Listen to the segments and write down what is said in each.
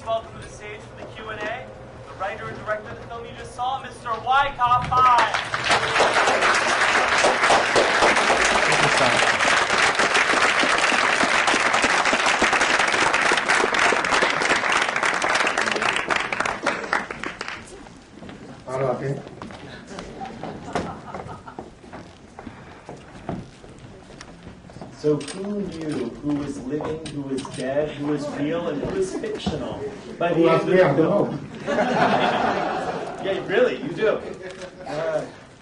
welcome to the stage for the Q&A, the writer and director of the film you just saw, Mr. Wai Ka-fai. Hello, okay. So who knew who was living, who was dead, who was real, and who was fictional? By the end of the film. Yeah, really, you do.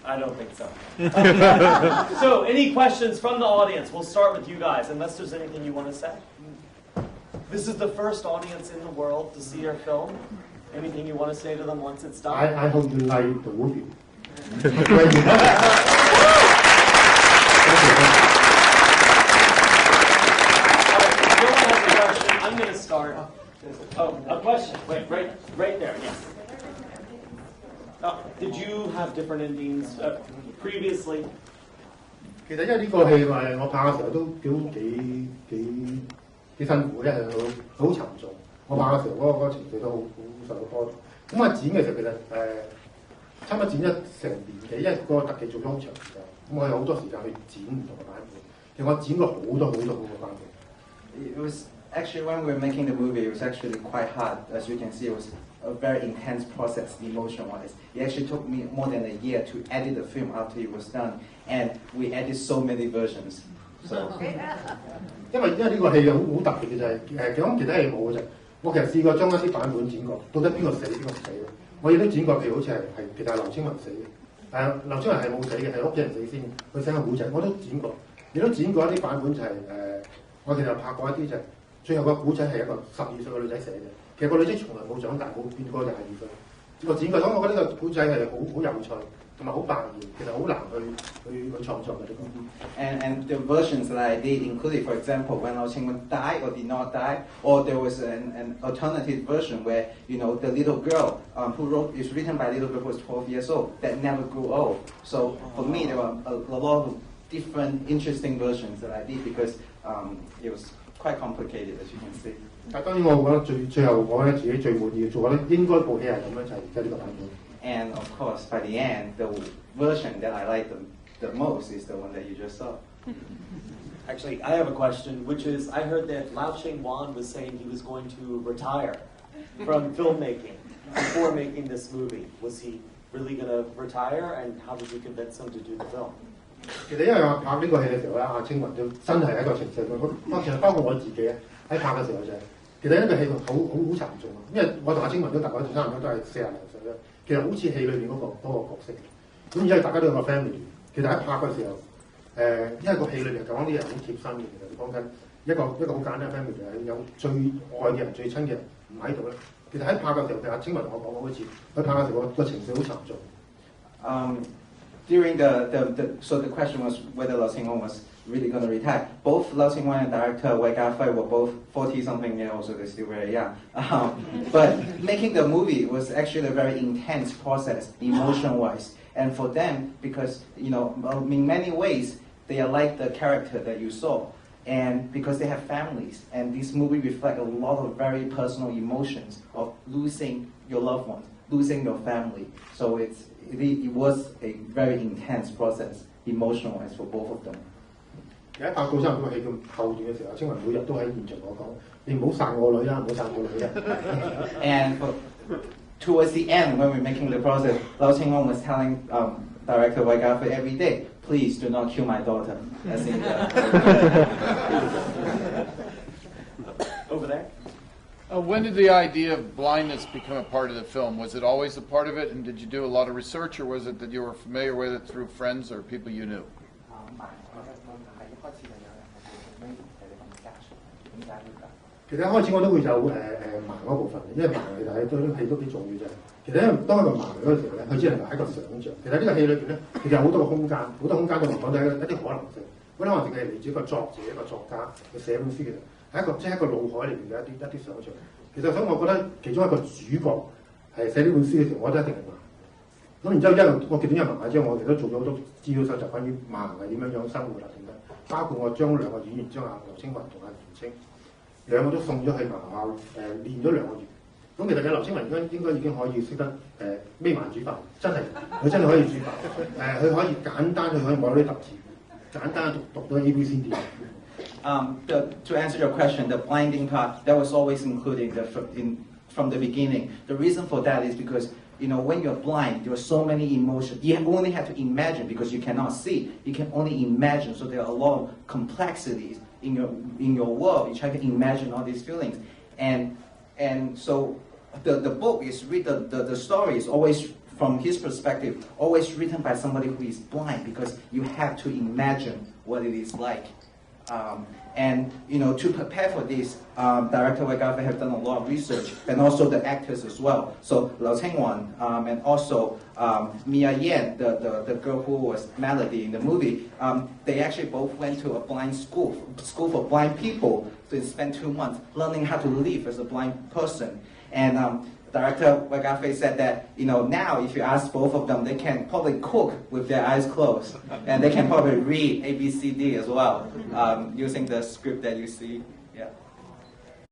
I don't think so. So, any questions from the audience? We'll start with you guys, unless there's anything you want to say. This is the first audience in the world to see our film. Anything you want to say to them once it's done? I hope you like the movie. I'm going to start. Oh, a question. Wait, right there. Yes. Did you have different endings previously? 其實因為呢個戲我拍嘅時候都幾辛苦，因為好沉重。我拍嘅時候嗰個情緒都好受到波動。咁啊剪嘅時候其實差唔多剪咗成年幾，因為個特技做咗好長時間。咁我有好多時間去剪唔同嘅版本。其實我剪過好多個版本。It was actually when we were making the movie, it was actually quite hard. As you can see, it was a very intense process, emotion-wise. It actually took me more than a year to edit the film after it was done, and we edited so many versions. So. 因為呢個戲好特別嘅就係咁其他戲冇嘅就，我其實試過將一啲版本剪過，到底邊個死邊個唔死咧？我亦都剪過，譬如好似係其實係劉青雲死嘅，劉青雲係冇死嘅，係屋企人死先，佢寫個古仔，我都剪過，亦都剪過一啲版本就係我其實拍過一啲就係最後個古仔係一個12歲嘅女仔寫嘅。其實個女仔從來冇長大，冇變過22歲。我剪過，所以我覺得呢個古仔係好有趣，同埋好扮演，其實好難去創作嘅呢個。And the versions that I did included, for example, when Ching-wan died or did not die, or there was an alternative version where the little girl is written by a little girl who was 12 years old that never grew old. So for me, there were a lot of different interesting versions that I did because it was quite complicated, as you can see. 但當然我覺得最後我覺得自己最滿意做覺得應該部戲係咁樣就係而家呢個版本。And of course, by the end, the version that I like the most is the one that you just saw. Actually, I have a question, which is, I heard that Ching-wan was saying he was going to retire from filmmaking before making this movie. Was he really going to retire, and how did you convince him to do the film? 其實因為我拍呢個戲嘅時候咧，阿青雲都真係一個情緒，其實包括我自己喺拍嘅時候就係，其實呢個戲好沉重啊，因為我同阿青雲都大概差唔多都係40零歲啦，其實好似戲裏面嗰個角色。咁而家大家都有個 family， 其實喺拍嘅時候，因為個戲裏面講啲嘢好貼身嘅，其實講緊一個好簡單嘅 family 就係有最愛嘅人、最親嘅人唔喺度咧。其實喺拍嘅時候，譬如阿青雲同我講過好似，佢拍嘅時候個情緒好沉重。During so the question was whether Ching-wan was really going to retire. Both Ching-wan and director Wai Ka-fai were both 40-something years old, so they're still very young. But making the movie was actually a very intense process, emotion-wise. And for them, because in many ways they are like the character that you saw, and because they have families, and this movie reflects a lot of very personal emotions of losing your loved ones, losing your family. So it was a very intense process, emotional-wise for both of them. 喺拍到差唔多戲咁後段嘅時候，青雲每日都喺現場我講：你唔好殺我女啊，唔好殺我女啊。And towards the end, when we're making the process, Ching-wan was telling director Wai Ka-fai every day, "Please do not kill my daughter." As in Over there. When did the idea of blindness become a part of the film? Was it always a part of it, and did you do a lot of research, or was it that you were familiar with it through friends or people you knew? 其實一開始我都會有盲嗰部分，因為盲其實係對啲戲都幾重要啫。其實因為當一個盲嗰陣時候咧，佢只能夠喺個想像。其實呢個戲裏邊咧，其實有好多個空間，好多空間對我講都係一啲可能性。嗰啲可能性係嚟自一個作者、一個作家佢寫本書，其實係一個腦海裏邊嘅一啲想像。其實所以我覺得其中一個主角係寫呢本書嘅時候，我覺得一定係盲。咁然之後我見到有盲之後，我哋都做咗好多資料搜集關於盲係點樣生活啦等等，包括我將兩個演員將劉青雲同阿袁清兩個都送咗去盲校練咗2個月，咁其實嘅劉青雲應該已經可以識得瞇埋煮飯，真係佢真係可以煮飯。佢可以簡單，佢可以摸到啲特字，簡單讀到 A B C D。To answer your question, the blinding part that was always included from the beginning. The reason for that is because when you're blind, there are so many emotions. You only have to imagine because you cannot see. You can only imagine. So there are a lot of complexities in your world. You try to imagine all these feelings, and so the book is the story is always from his perspective, always written by somebody who is blind because you have to imagine what it is like. And to prepare for this, director Wai Ka-fai have done a lot of research, and also the actors as well. So Lau Ching-wan and also Mia Yan, the girl who was Melody in the movie, they actually both went to a blind school for blind people. So they spent 2 months learning how to live as a blind person. And Director Wai Ka-fai said that, now if you ask both of them, they can probably cook with their eyes closed. And they can probably read A, B, C, D as well, using the script that you see. Yeah.